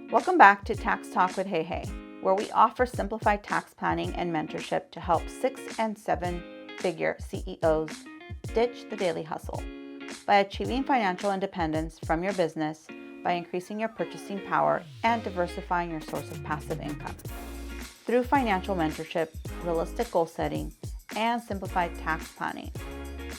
Welcome back to Tax Talk with Hey Hey, where we offer simplified tax planning and mentorship to help 6 and 7-figure CEOs ditch the daily hustle by achieving financial independence from your business by increasing your purchasing power and diversifying your source of passive income. Through financial mentorship, realistic goal setting, and simplified tax planning,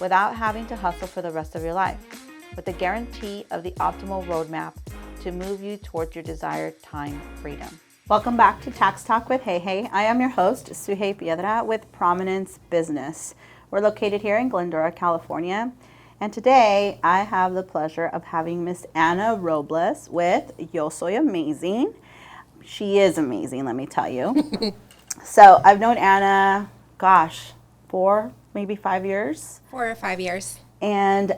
without having to hustle for the rest of your life, with the guarantee of the optimal roadmap to move you towards your desired time freedom. Welcome back to Tax Talk with Hey Hey. I am your host, Suhey Piedra with Prominence Business. We're located here in Glendora, California. And today I have the pleasure of having Miss Ana Robles with Yo Soy Amazing. She is amazing, let me tell you. So I've known Ana, 4, maybe 5 years. 4 or 5 years. And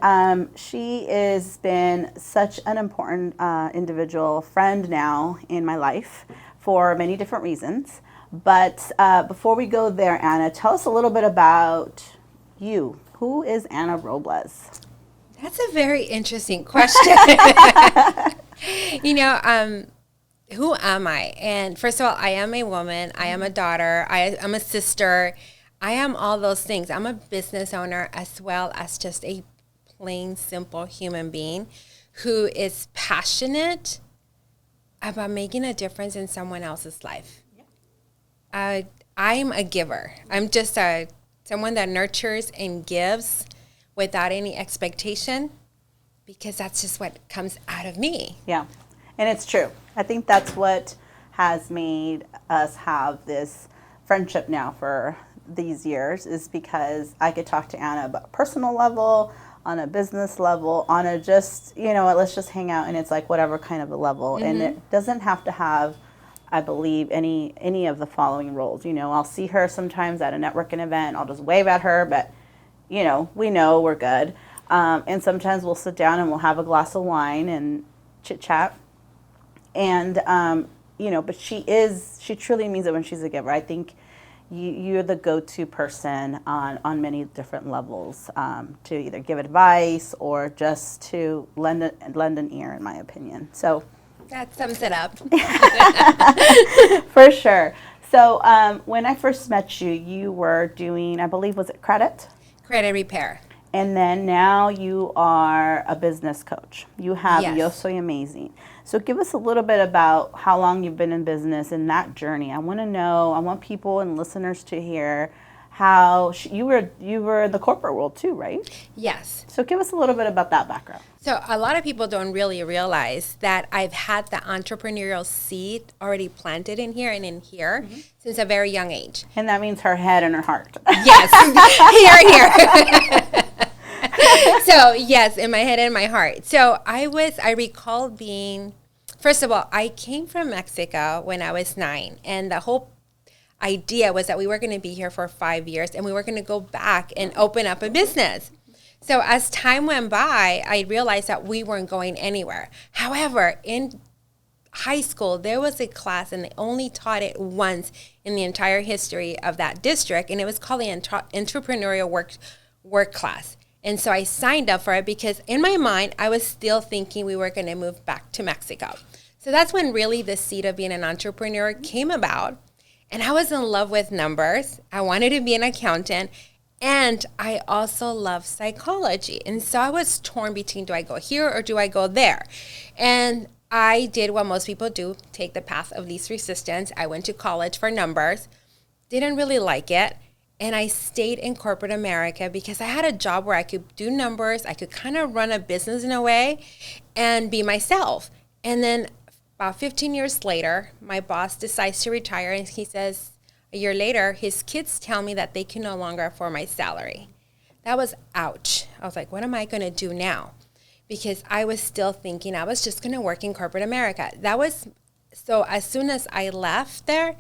she has been such an important individual friend now in my life for many different reasons. But before we go there, Ana, tell us a little bit about you. Who is Ana Robles? That's a very interesting question. Who am I? And first of all, I am a woman. I am a daughter. I am a sister. I am all those things. I'm a business owner as well as just a plain, simple human being who is passionate about making a difference in someone else's life. Yeah. I'm a giver. I'm just someone that nurtures and gives without any expectation because that's just what comes out of me. Yeah, and it's true. I think that's what has made us have this friendship now for these years, is because I could talk to Ana about a personal level, on a business level, on a just, let's just hang out, and it's like whatever kind of a level. Mm-hmm. And it doesn't have to have, I believe, any of the following roles. I'll see her sometimes at a networking event, I'll just wave at her, but we know we're good. And sometimes we'll sit down and we'll have a glass of wine and chit chat. And but she truly means it when she's a giver. I think you're the go-to person on many different levels to either give advice or just to lend an ear, in my opinion. So that sums it up. For sure. So when I first met you, you were doing, I believe, was it credit? Credit repair. And then now you are a business coach. You have Yes. Yo Soy Amazing. So give us a little bit about how long you've been in business and that journey. I want to know, I want people and listeners to hear how you were in the corporate world too, right? Yes. So give us a little bit about that background. So a lot of people don't really realize that I've had the entrepreneurial seed already planted in here and in here since a very young age. And that means her head and her heart. Yes, here. So yes, in my head and my heart. So I recall being, first of all, I came from Mexico when I was 9, and the whole idea was that we were going to be here for 5 years and we were going to go back and open up a business. So as time went by, I realized that we weren't going anywhere. However, in high school, there was a class, and they only taught it once in the entire history of that district, and it was called the entrepreneurial work class. And so I signed up for it because in my mind, I was still thinking we were going to move back to Mexico. So that's when really the seed of being an entrepreneur came about. And I was in love with numbers. I wanted to be an accountant. And I also love psychology. And so I was torn between, do I go here or do I go there? And I did what most people do, take the path of least resistance. I went to college for numbers, didn't really like it. And I stayed in corporate America because I had a job where I could do numbers. I could kind of run a business in a way and be myself. And then about 15 years later, my boss decides to retire, and he says, a year later, his kids tell me that they can no longer afford my salary. That was ouch. I was like, what am I going to do now? Because I was still thinking I was just going to work in corporate America. So as soon as I left there,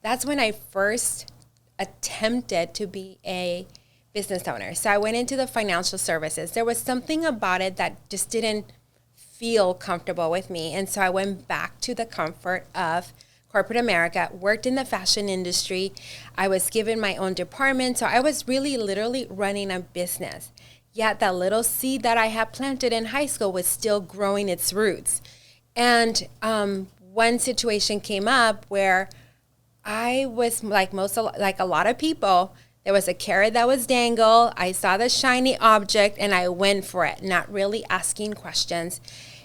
that's when I first attempted to be a business owner. So I went into the financial services. There was something about it that just didn't feel comfortable with me. And so I went back to the comfort of corporate America, worked in the fashion industry. I was given my own department. So I was really literally running a business. Yet that little seed that I had planted in high school was still growing its roots. And one situation came up where I was like a lot of people. There was a carrot that was dangled. I saw the shiny object and I went for it, not really asking questions.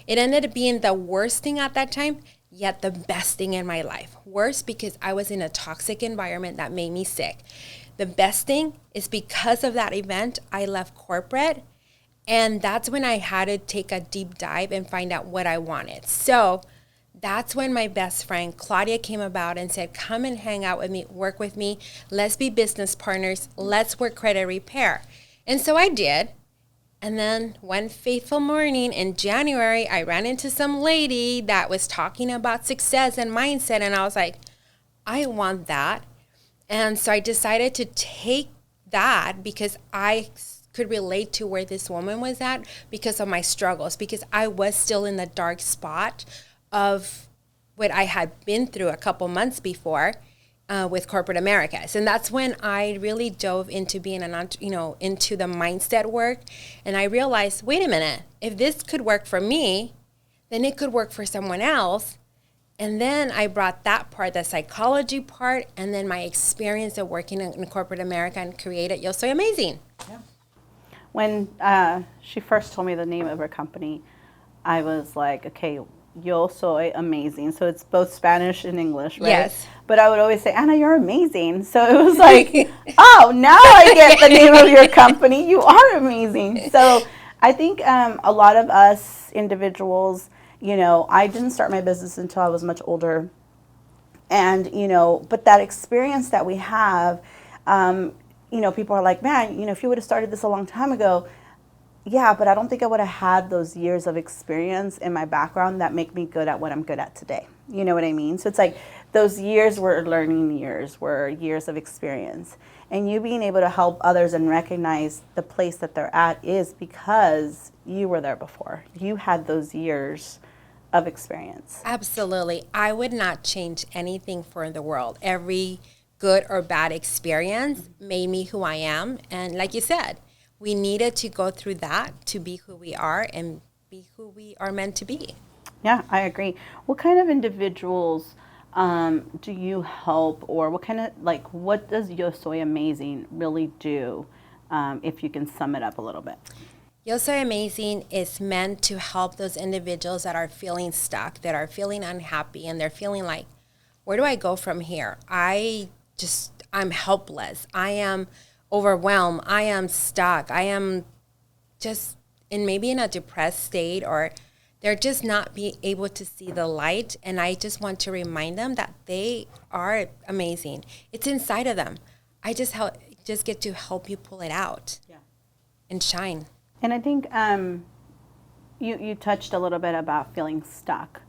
It ended up being the worst thing at that time, yet the best thing in my life. Worse because I was in a toxic environment that made me sick. The best thing is because of that event, I left corporate, and that's when I had to take a deep dive and find out what I wanted. So that's when my best friend Claudia came about and said, come and hang out with me, work with me. Let's be business partners. Let's work credit repair. And so I did. And then one fateful morning in January, I ran into some lady that was talking about success and mindset. And I was like, I want that. And so I decided to take that because I could relate to where this woman was at because of my struggles, because I was still in the dark spot of what I had been through a couple months before with corporate Americas. And that's when I really dove into being into the mindset work. And I realized, wait a minute, if this could work for me, then it could work for someone else. And then I brought that part, the psychology part, and then my experience of working in corporate America and created Yo Soy Amazing. Yeah. When she first told me the name of her company, I was like, okay, Yo Soy Amazing. So it's both Spanish and English, right? Yes. But I would always say, Ana, you're amazing. So it was like, oh, now I get the name of your company. You are amazing. So I think a lot of us individuals, I didn't start my business until I was much older. And, but that experience that we have, people are like, man, if you would have started this a long time ago, yeah, but I don't think I would have had those years of experience in my background that make me good at what I'm good at today. You know what I mean? So it's like those years were learning years, were years of experience. And you being able to help others and recognize the place that they're at is because you were there before. You had those years of experience. Absolutely. I would not change anything for the world. Every good or bad experience made me who I am. And like you said, we needed to go through that to be who we are and be who we are meant to be. Yeah, I agree. What kind of individuals do you help, or what does Yo Soy Amazing really do, if you can sum it up a little bit? Yo Soy Amazing is meant to help those individuals that are feeling stuck, that are feeling unhappy, and they're feeling like, where do I go from here? I'm helpless. I am overwhelmed. I am stuck. I am just maybe in a depressed state, or they're just not be able to see the light. And I just want to remind them that they are amazing. It's inside of them. I just get to help you pull it out, and shine. And I think you touched a little bit about feeling stuck.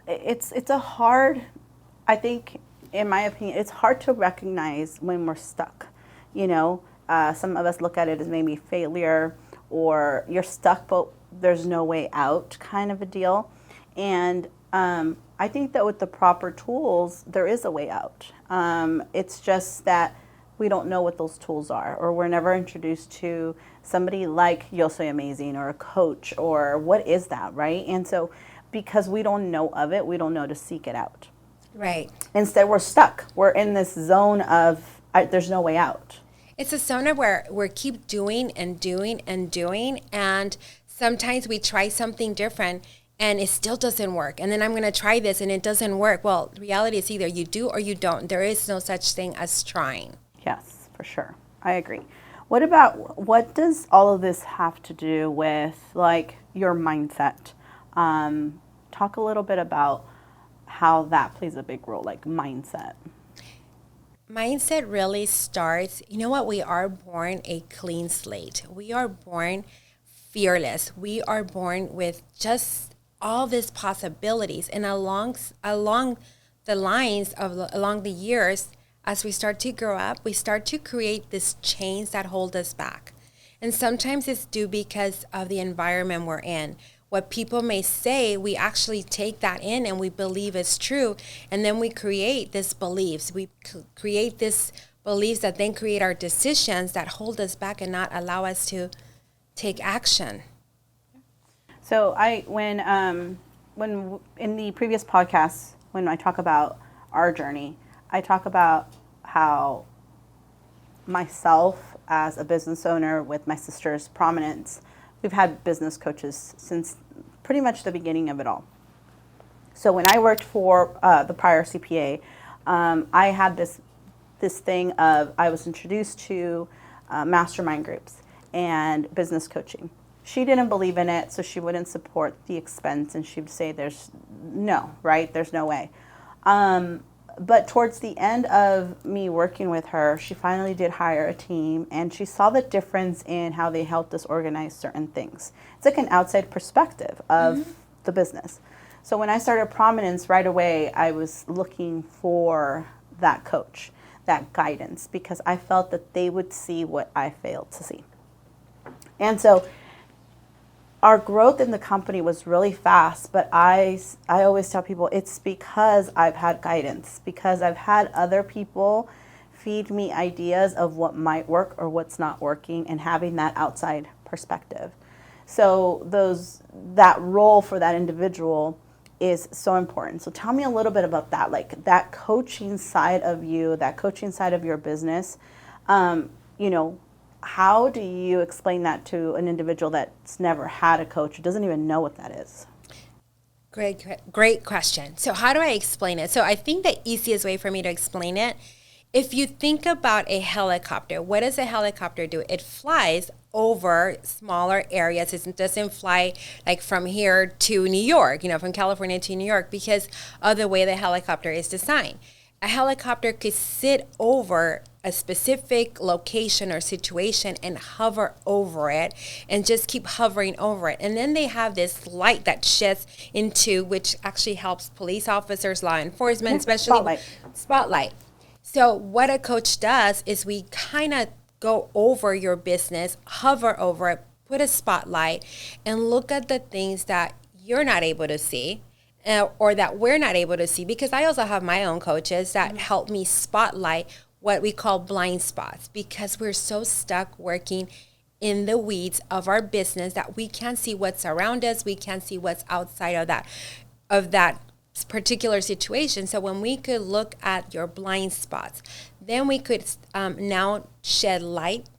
It's a hard, I think, in my opinion, it's hard to recognize when we're stuck. Some of us look at it as maybe failure, or you're stuck but there's no way out kind of a deal. And I think that with the proper tools, there is a way out. It's just that we don't know what those tools are, or we're never introduced to somebody like Yo Soy Amazing or a coach, or what is that, right? And so because we don't know of it, we don't know to seek it out. Right. Instead, we're stuck. We're in this zone of there's no way out. It's a zone where we keep doing and doing and doing, and sometimes we try something different and it still doesn't work. And then I'm going to try this and it doesn't work. Well, the reality is either you do or you don't. There is no such thing as trying. Yes, for sure. I agree. What does all of this have to do with your mindset? Talk a little bit about how that plays a big role, like mindset. Mindset really starts, we are born a clean slate. We are born fearless. We are born with just all these possibilities. And along the years, as we start to grow up, we start to create these chains that hold us back. And sometimes it's due because of the environment we're in. What people may say, we actually take that in and we believe it's true. And then we create these beliefs. We create these beliefs that then create our decisions that hold us back and not allow us to take action. So when in the previous podcasts, when I talk about our journey, I talk about how myself as a business owner with my sister's prominence, we've had business coaches since pretty much the beginning of it all. So when I worked for the prior CPA, I had this thing of I was introduced to mastermind groups and business coaching. She didn't believe in it, so she wouldn't support the expense, and she'd say there's no way. But towards the end of me working with her, she finally did hire a team, and she saw the difference in how they helped us organize certain things. It's like an outside perspective of the business. So when I started Prominence, right away, I was looking for that coach, that guidance, because I felt that they would see what I failed to see. And so our growth in the company was really fast, but I always tell people it's because I've had guidance, because I've had other people feed me ideas of what might work or what's not working, and having that outside perspective. So that role for that individual is so important. So tell me a little bit about that, like that coaching side of you, that coaching side of your business. How do you explain that to an individual that's never had a coach, or doesn't even know what that is? Great question. So how do I explain it? So I think the easiest way for me to explain it, if you think about a helicopter, what does a helicopter do? It flies over smaller areas. It doesn't fly like from here to New York, from California to New York, because of the way the helicopter is designed. A helicopter could sit over a specific location or situation and hover over it and just keep hovering over it. And then they have this light that sheds into, which actually helps police officers, law enforcement, especially spotlight. So what a coach does is we kind of go over your business, hover over it, put a spotlight, and look at the things that you're not able to see. Or that we're not able to see, because I also have my own coaches that help me spotlight what we call blind spots, because we're so stuck working in the weeds of our business that we can't see what's around us. We can't see what's outside of that particular situation. So when we could look at your blind spots, then we could now shed light,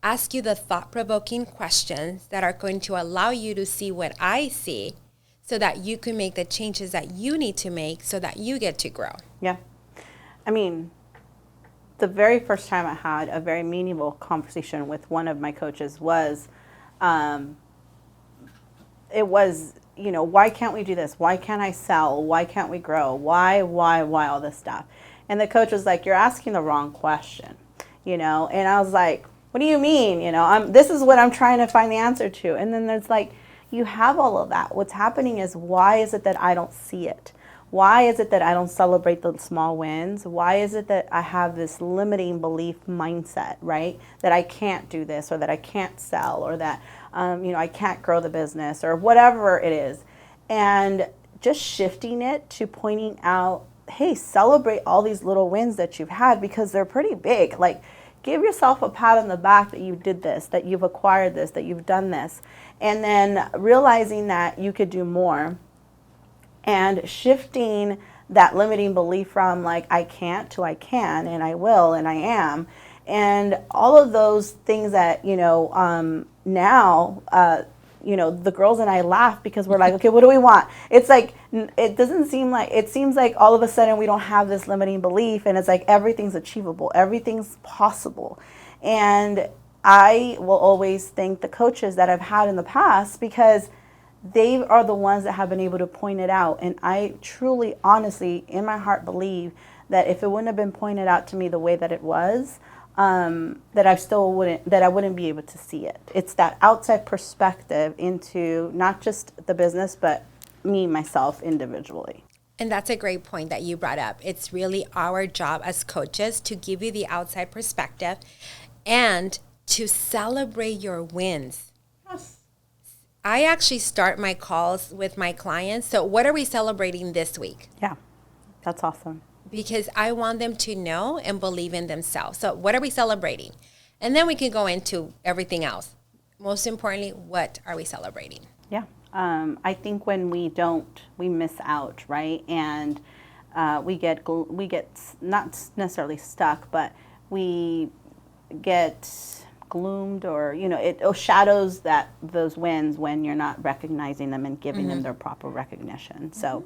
ask you the thought-provoking questions that are going to allow you to see what I see, so that you can make the changes that you need to make so that you get to grow. Yeah. I mean, the very first time I had a very meaningful conversation with one of my coaches was, why can't we do this? Why can't I sell? Why can't we grow? Why all this stuff? And the coach was like, you're asking the wrong question, and I was like, what do you mean? This is what I'm trying to find the answer to. And then there's like, you have all of that. What's happening is, why is it that I don't see it? Why is it that I don't celebrate the small wins? Why is it that I have this limiting belief mindset, right? That I can't do this, or that I can't sell, or that, I can't grow the business, or whatever it is. And just shifting it to pointing out, hey, celebrate all these little wins that you've had, because they're pretty big. Like, give yourself a pat on the back that you did this, that you've acquired this, that you've done this. And then realizing that you could do more, and shifting that limiting belief from like I can't to I can, and I will, and I am. And all of those things that, now, the girls and I laugh, because we're like, okay, what do we want? It's like, it seems like all of a sudden we don't have this limiting belief, and it's like everything's achievable, everything's possible. And I will always thank the coaches that I've had in the past, because they are the ones that have been able to point it out. And I truly, honestly, in my heart believe that if it wouldn't have been pointed out to me the way that it was, that I wouldn't be able to see it. It's that outside perspective into not just the business, but me, myself, individually. And that's a great point that you brought up. It's really our job as coaches to give you the outside perspective and to celebrate your wins. Yes. I actually start my calls with my clients. So what are we celebrating this week? Yeah, that's awesome. Because I want them to know and believe in themselves. So what are we celebrating? And then we can go into everything else. Most importantly, what are we celebrating? Yeah, I think when we don't, we miss out, right? And we get not necessarily stuck, but we get gloomed, or it shadows that those wins when you're not recognizing them and giving them their proper recognition. So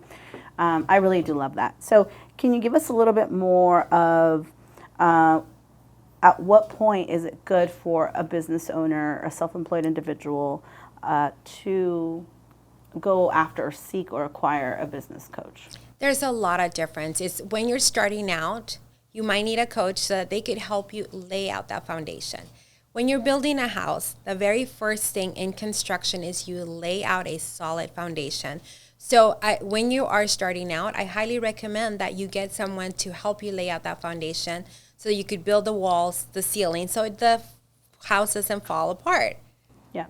I really do love that. So can you give us a little bit more of at what point is it good for a business owner, a self-employed individual, to go after, seek, or acquire a business coach? There's a lot of difference. It's when you're starting out, you might need a coach so that they could help you lay out that foundation. When you're building a house, the very first thing in construction is you lay out a solid foundation. So when you are starting out, I highly recommend that you get someone to help you lay out that foundation so you could build the walls, the ceiling, so the house doesn't fall apart. Yeah.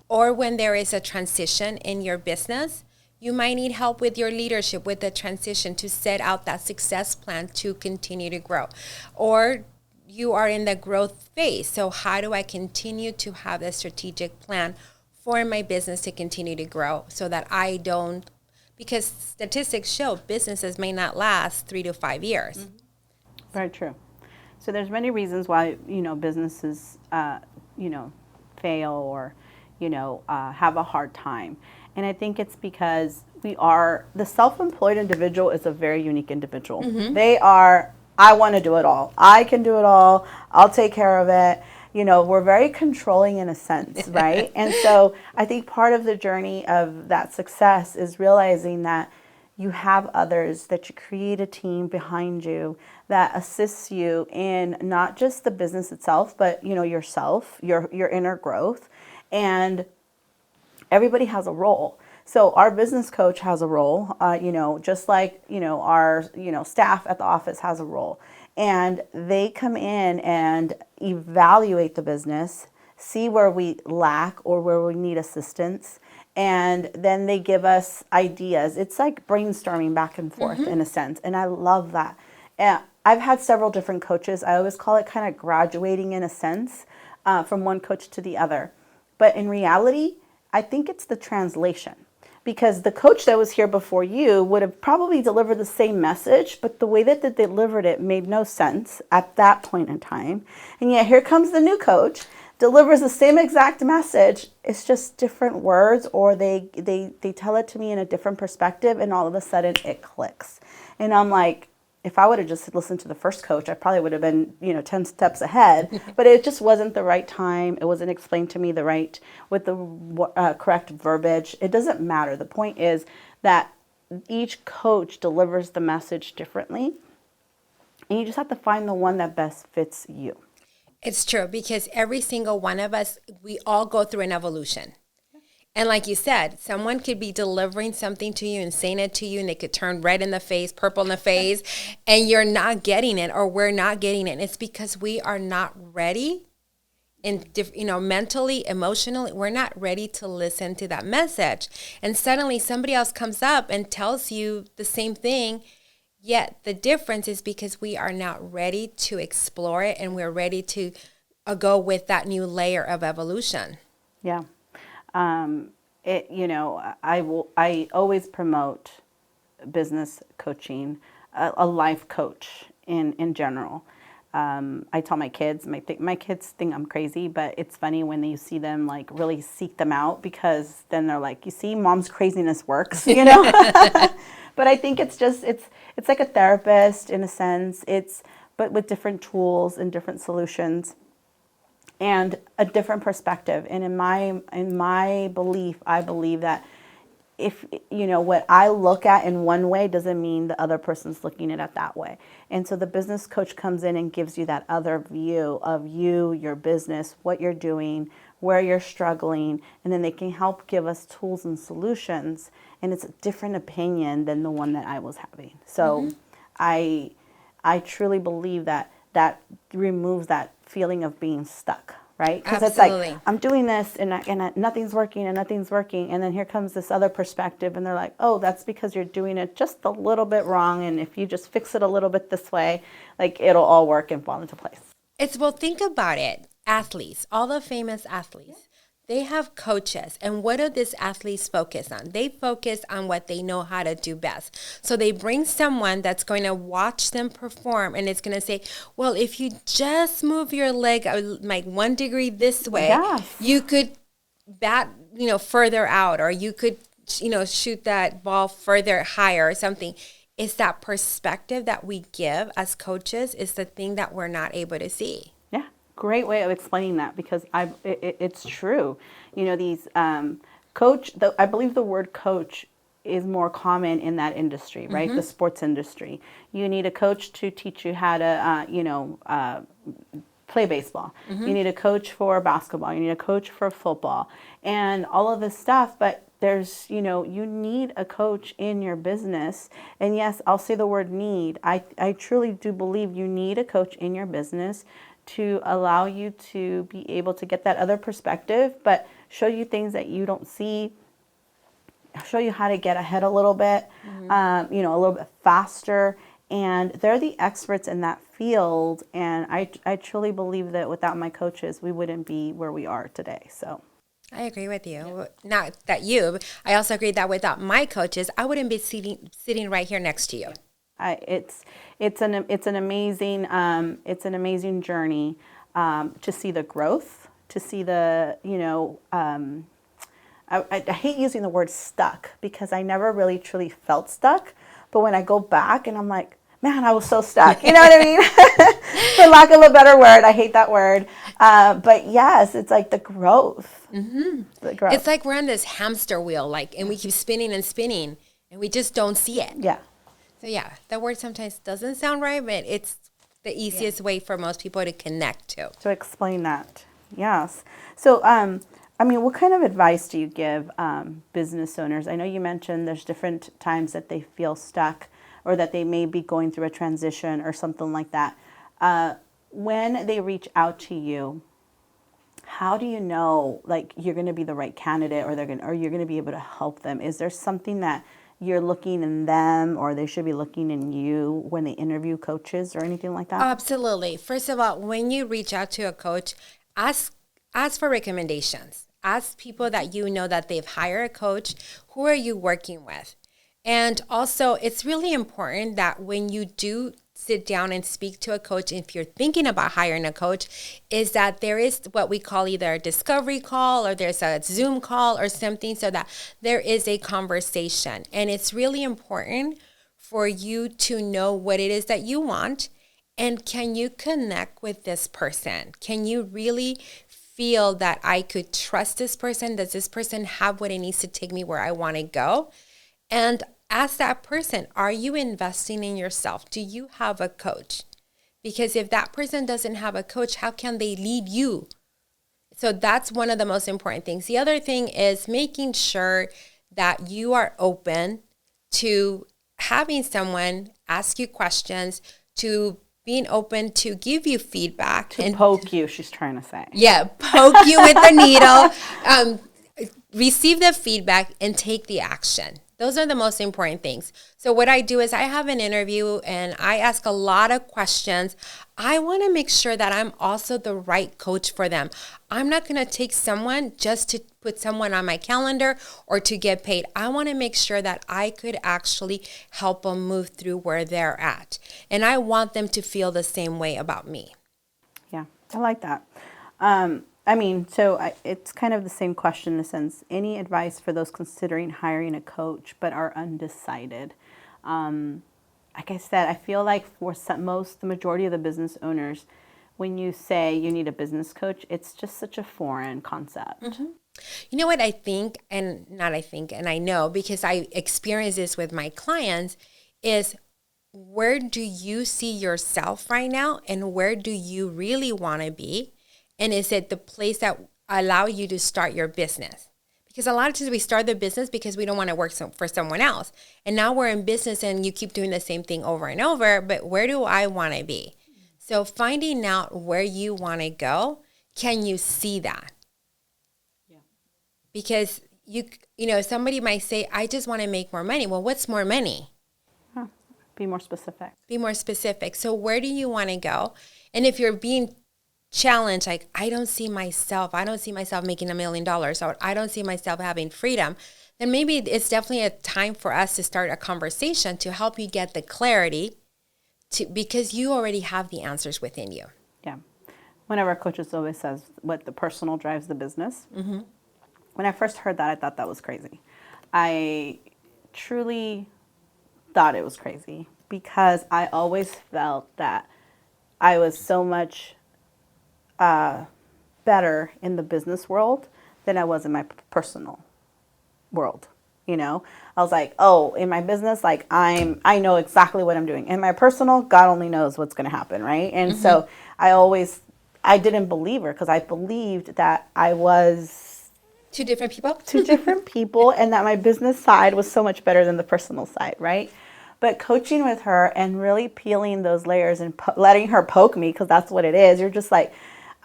Or when there is a transition in your business, you might need help with your leadership, with the transition, to set out that success plan to continue to grow. Or you are in the growth phase. So how do I continue to have a strategic plan for my business to continue to grow so that I don't, because statistics show businesses may not last 3 to 5 years. Very true. So there's many reasons why businesses fail, or have a hard time, and I think it's because the self-employed individual is a very unique individual. They are, I want to do it all. I can do it all. I'll take care of it. We're very controlling in a sense, right? And so I think part of the journey of that success is realizing that you have others, that you create a team behind you that assists you in not just the business itself, but yourself, your inner growth, and everybody has a role. So our business coach has a role, just like our staff at the office has a role, and they come in and evaluate the business, see where we lack or where we need assistance, and then they give us ideas. It's like brainstorming back and forth in a sense, and I love that. And I've had several different coaches. I always call it kind of graduating in a sense from one coach to the other. But in reality, I think it's the translation, because the coach that was here before you would have probably delivered the same message, but the way that they delivered it made no sense at that point in time. And yet here comes the new coach, delivers the same exact message. It's just different words, or they tell it to me in a different perspective, and all of a sudden it clicks. And I'm like, if I would have just listened to the first coach, I probably would have been, 10 steps ahead, but it just wasn't the right time. It wasn't explained to me with the correct verbiage. It doesn't matter. The point is that each coach delivers the message differently, and you just have to find the one that best fits you. It's true, because every single one of us, we all go through an evolution. And like you said, someone could be delivering something to you and saying it to you, and they could turn red in the face, purple in the face, and you're not getting it, or we're not getting it. It's because we are not ready, and mentally, emotionally, we're not ready to listen to that message. And suddenly somebody else comes up and tells you the same thing, yet the difference is because we are not ready to explore it, and we're ready to go with that new layer of evolution. Yeah. I always promote business coaching, a life coach in general. I tell my kids, my kids think I'm crazy, but it's funny when you see them like really seek them out, because then they're like, you see, mom's craziness works, But I think it's like a therapist in a sense, but with different tools and different solutions, and a different perspective. And in my belief, I believe that if what I look at in one way doesn't mean the other person's looking at it that way. And so the business coach comes in and gives you that other view of you, your business, what you're doing, where you're struggling, and then they can help give us tools and solutions. And it's a different opinion than the one that I was having. So I truly believe that removes that feeling of being stuck, right? Because it's like, I'm doing this and nothing's working, and then here comes this other perspective, and they're like, oh, that's because you're doing it just a little bit wrong, and if you just fix it a little bit this way, like, it'll all work and fall into place. Think about it. Athletes, all the famous athletes, they have coaches. And what do these athletes focus on? They focus on what they know how to do best. So they bring someone that's going to watch them perform, and it's going to say, well, if you just move your leg like 1 degree this way, Yes. you could bat, further out, or you could, shoot that ball further higher or something. It's that perspective that we give as coaches is the thing that we're not able to see. Yeah, great way of explaining that, because it's true. These I believe the word coach is more common in that industry, right? The sports industry. You need a coach to teach you how to, play baseball. You need a coach for basketball. You need a coach for football and all of this stuff. But there's, you need a coach in your business. And yes, I'll say the word need. I truly do believe you need a coach in your business to allow you to be able to get that other perspective, but show you things that you don't see, show you how to get ahead a little bit, a little bit faster. And they're the experts in that field. And I truly believe that without my coaches, we wouldn't be where we are today. So I agree with you. Yeah. Not that you, I also agree that without my coaches, I wouldn't be sitting right here next to you. It's an amazing journey to see the growth, to see the, I hate using the word stuck, because I never really truly felt stuck. But when I go back and I'm like, man, I was so stuck. You know what I mean? For lack of a better word, I hate that word. But yes, it's like the growth. Mm-hmm. The growth. It's like we're on this hamster wheel, and we keep spinning and spinning, and we just don't see it. Yeah. So yeah, the word sometimes doesn't sound right, but it's the easiest way for most people to connect to. To explain that. Yes. So, what kind of advice do you give business owners? I know you mentioned there's different times that they feel stuck, or that they may be going through a transition or something like that. When they reach out to you, how do you know, like, you're going to be the right candidate, or you're going to be able to help them? Is there something that you're looking in them, or they should be looking in you when they interview coaches or anything like that? Absolutely. First of all, when you reach out to a coach, ask for recommendations. Ask people that you know that they've hired a coach. Who are you working with? And also, it's really important that when you do sit down and speak to a coach, if you're thinking about hiring a coach, is that there is what we call either a discovery call, or there's a Zoom call or something, so that there is a conversation. And it's really important for you to know what it is that you want, and can you connect with this person? Can you really feel that I could trust this person? Does this person have what it needs to take me where I want to go? And ask that person, are you investing in yourself? Do you have a coach? Because if that person doesn't have a coach, how can they lead you? So that's one of the most important things. The other thing is making sure that you are open to having someone ask you questions, to being open to give you feedback. To poke you, she's trying to say. Yeah, poke you with the needle, receive the feedback, and take the action. Those are the most important things. So what I do is I have an interview and I ask a lot of questions. I want to make sure that I'm also the right coach for them. I'm not going to take someone just to put someone on my calendar or to get paid. I want to make sure that I could actually help them move through where they're at. And I want them to feel the same way about me. Yeah, I like that. It's kind of the same question in a sense. Any advice for those considering hiring a coach but are undecided? Like I said, I feel like for the majority of the business owners, when you say you need a business coach, it's just such a foreign concept. Mm-hmm. You know what I think, and I know because I experience this with my clients, is where do you see yourself right now, and where do you really want to be? And is it the place that allow you to start your business? Because a lot of times we start the business because we don't want to work for someone else. And now we're in business and you keep doing the same thing over and over, but where do I want to be? So finding out where you want to go, can you see that? Yeah. Because somebody might say, I just want to make more money. Well, what's more money? Be more specific. Be more specific. So where do you want to go? And if you're being challenge, like I don't see myself making $1 million, or I don't see myself having freedom, then maybe it's definitely a time for us to start a conversation to help you get the clarity because you already have the answers within you. Yeah. One of our coaches always says what the personal drives the business. Mm-hmm. When I first heard that, I thought that was crazy. I truly thought it was crazy because I always felt that I was so much better in the business world than I was in my personal world. You know, I was like, oh, in my business, like I know exactly what I'm doing. In my personal, God only knows what's going to happen, right? And so I didn't believe her because I believed that I was Two different people and that my business side was so much better than the personal side, right? But coaching with her and really peeling those layers and letting her poke me, because that's what it is. You're just like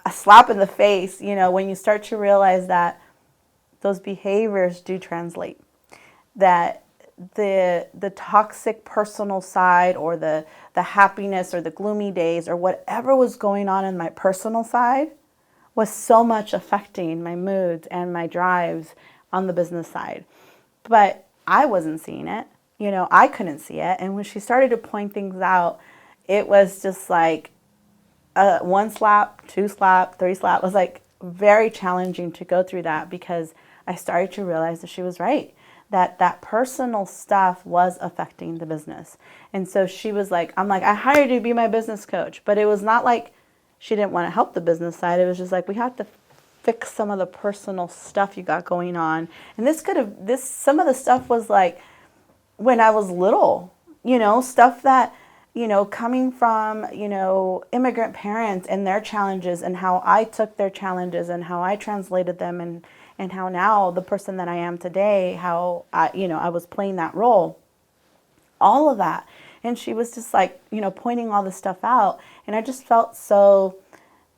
a slap in the face, you know, when you start to realize that those behaviors do translate. That the toxic personal side or the happiness or the gloomy days or whatever was going on in my personal side was so much affecting my moods and my drives on the business side. But I wasn't seeing it. You know, I couldn't see it. And when she started to point things out, it was just like one slap, two slap, three slap. It was like very challenging to go through that because I started to realize that she was right. That personal stuff was affecting the business. And so she was like, I'm like, I hired you to be my business coach. But it was not like she didn't want to help the business side. It was just like, we have to fix some of the personal stuff you got going on. And some of the stuff was like when I was little, you know, stuff that, you know, coming from, you know, immigrant parents and their challenges and how I took their challenges and how I translated them and how now the person that I am today, how I was playing that role, all of that. And she was just like, you know, pointing all this stuff out. And I just felt so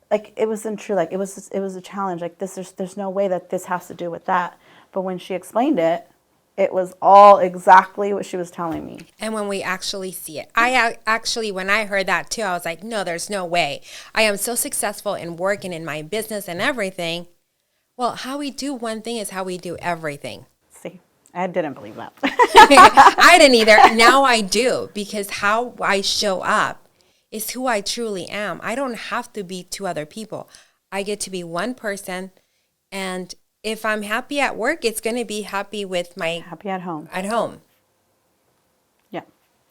like it wasn't true. Like it was a challenge. Like there's no way that this has to do with that. But when she explained it, it was all exactly what she was telling me. And when we actually see it, when I heard that too, I was like, no, there's no way. I am so successful in work and in my business and everything. Well, how we do one thing is how we do everything. See, I didn't believe that. I didn't either. Now I do, because how I show up is who I truly am. I don't have to be two other people. I get to be one person, and if I'm happy at work, it's going to be happy with my happy at home. At home. Yeah.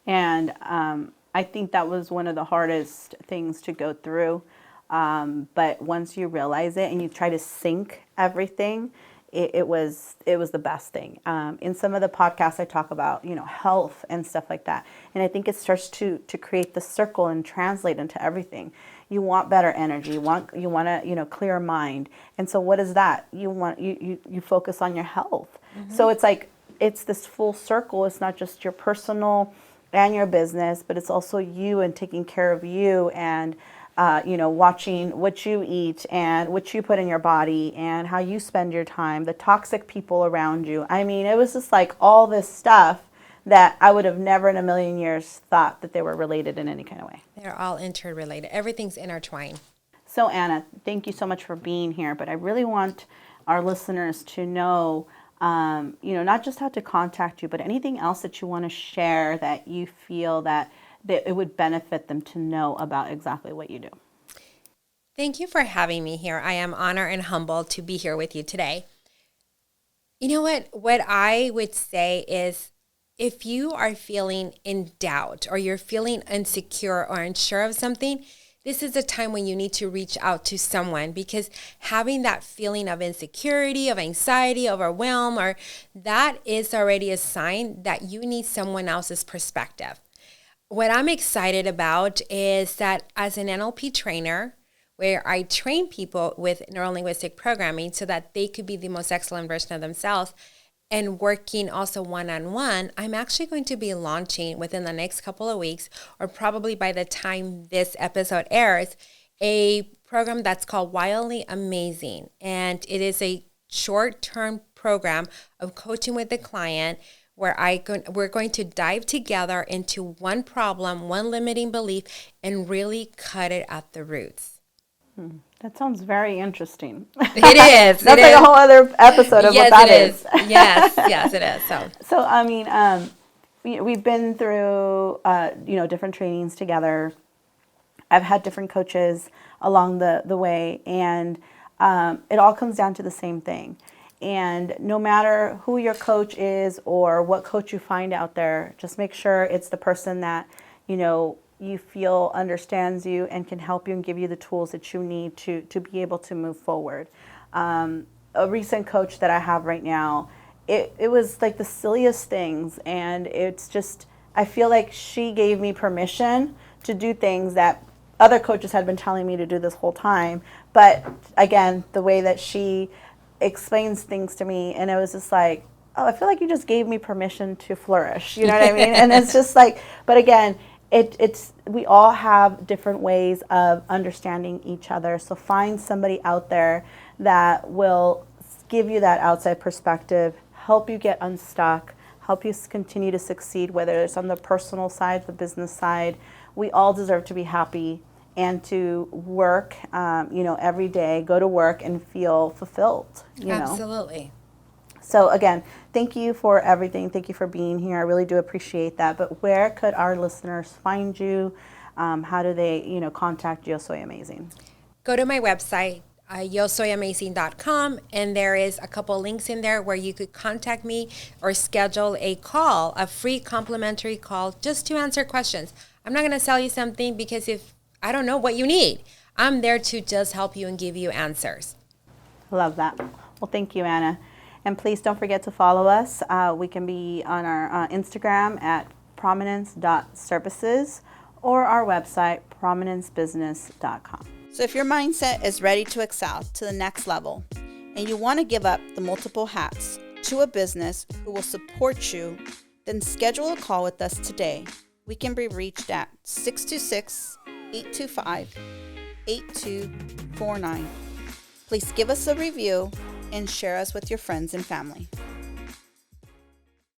And I think that was one of the hardest things to go through. But once you realize it and you try to sync everything, it was the best thing. In some of the podcasts I talk about, you know, health and stuff like that. And I think it starts to create the circle and translate into everything. You want better energy. You want a, you know, clear mind. And so what is that? You focus on your health. Mm-hmm. So it's like, it's this full circle. It's not just your personal and your business, but it's also you and taking care of you and you know, watching what you eat and what you put in your body and how you spend your time, the toxic people around you. I mean, it was just like all this stuff that I would have never in a million years thought that they were related in any kind of way. They're all interrelated. Everything's intertwined. So Anna, thank you so much for being here, but I really want our listeners to know, you know, not just how to contact you, but anything else that you want to share that you feel that it would benefit them to know about exactly what you do. Thank you for having me here. I am honored and humbled to be here with you today. You know what I would say is, if you are feeling in doubt or you're feeling insecure or unsure of something, this is a time when you need to reach out to someone, because having that feeling of insecurity, of anxiety, overwhelm, or that is already a sign that you need someone else's perspective. What I'm excited about is that as an NLP trainer, where I train people with neuro-linguistic programming so that they could be the most excellent version of themselves, and working also one-on-one, I'm actually going to be launching within the next couple of weeks, or probably by the time this episode airs, a program that's called Wildly Amazing. And it is a short-term program of coaching with the client where we're going to dive together into one problem, one limiting belief, and really cut it at the roots. That sounds very interesting. It is. That's like a whole other episode of yes, what that it is. Yes, it is. So, I mean, we've been through, different trainings together. I've had different coaches along the way, and it all comes down to the same thing. And no matter who your coach is or what coach you find out there, just make sure it's the person that, you feel understands you and can help you and give you the tools that you need to be able to move forward. A recent coach that I have right now, it was like the silliest things, and it's just, I feel like she gave me permission to do things that other coaches had been telling me to do this whole time. But again, the way that she explains things to me, and it was just like, oh, I feel like you just gave me permission to flourish. You know what I mean? And it's just like, but again, it's we all have different ways of understanding each other. So find somebody out there that will give you that outside perspective, help you get unstuck, help you continue to succeed, whether it's on the personal side, the business side. We all deserve to be happy and to work, every day, go to work and feel fulfilled. Absolutely. So again, thank you for everything. Thank you for being here. I really do appreciate that. But where could our listeners find you? How do they, contact Yo Soy Amazing? Go to my website, yosoyamazing.com, and there is a couple links in there where you could contact me or schedule a call, a free complimentary call, just to answer questions. I'm not going to sell you something because if I don't know what you need, I'm there to just help you and give you answers. Love that. Well, thank you, Anna. And please don't forget to follow us. We can be on our Instagram at prominence.services or our website, prominencebusiness.com. So if your mindset is ready to excel to the next level and you want to give up the multiple hats to a business who will support you, then schedule a call with us today. We can be reached at 626-825-8249. Please give us a review and share us with your friends and family.